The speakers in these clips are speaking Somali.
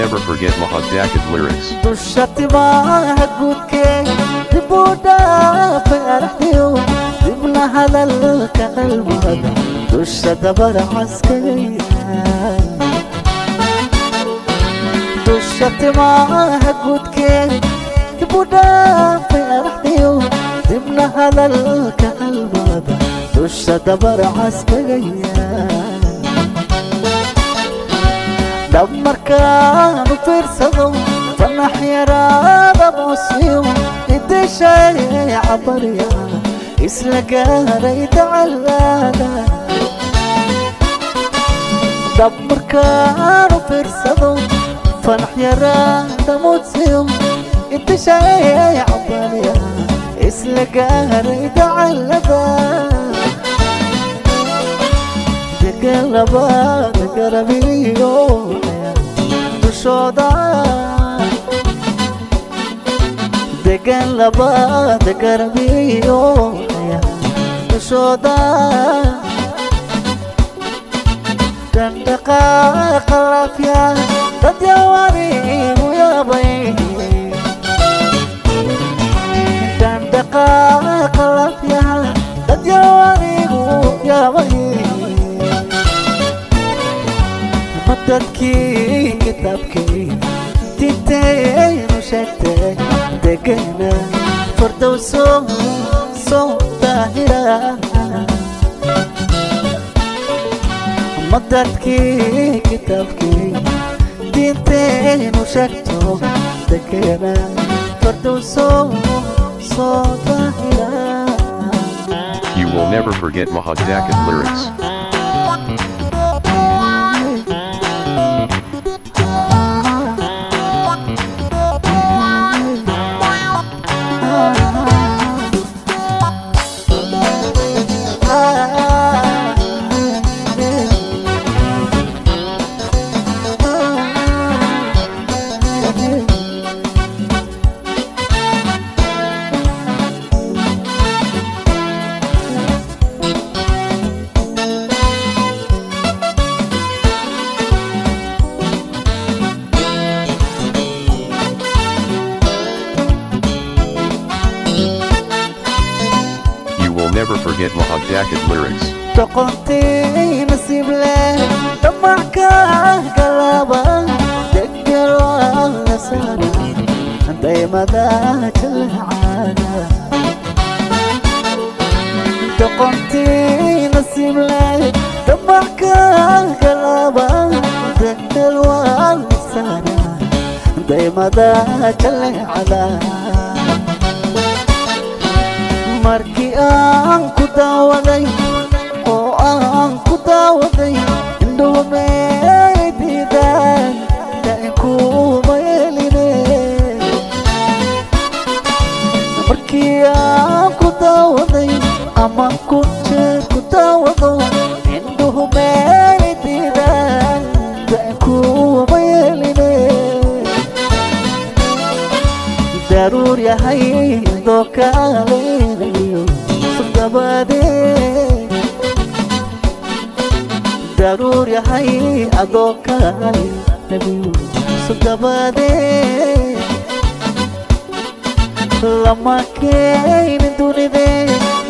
Never forget Mahad Dakid lyrics. Dushati maaha guudkee dib u dhaafay aragtiyo dibna hadalka qalbada dusha dabar caskayaan. Dushati maaha guudkee dib u dhaafay aragtiyo dibna hadalka qalbada dusha dabar caskayaan. دمركان وفرسدو فنح يراد موسيو إدشاي عبريا إسلقانا يتعلانا. دمركان وفرسدو فنح يراد موسيو إدشاي عبريا إسلقانا يتعلانا. دقلبا دقربيو دشودا دقلبا دقربيو دشودا دندقا قلافيا تديواري ويا بي دندقا قلافيا تديواري ويا بي مددكي كتابكي تنتين وشكتين دقينا فردوسو صوت طاهرة. مددكي كتابكي تنتين وشكتين دقينا فردوسو صوت طاهرة. You will never forget Mahad Dakid lyrics. Never forget Mahad Dakid lyrics. تقنتي نسيب له دمعك قلبا ذكر لسانا دايما ذاك العادة. تقنتي نسيب له دمعك قلبا ذكر لسانا دايما ذاك العادة. markii aan ku daawaday oo aan ku daawaday indhuhu meydidaan daa'inkuma yeeline. markii aan ku daawaday ama ku jeer ku daawado indhuhu meydidaan daa'inkuma yeeline. daruur yahay dookaalenayo sugabade daruur yahay adookaalenayo sugabade. lama keenin dunide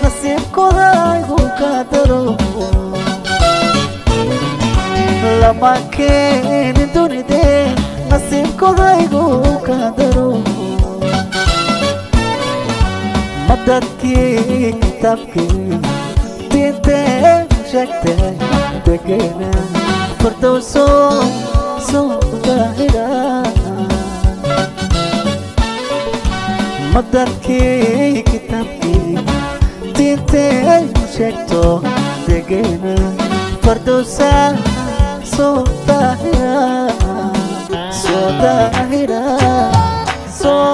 nasiibkooda igu kadaro. lama keenin dunide nasiibkooda igu kadaro. مددكي كتابكي تنتين وشكتين دقينا فردوسو صوت طاهرة. مددكي كتابكي بنتي شكتو دقينا فردوسا سو طاهرة سو طاهرة سو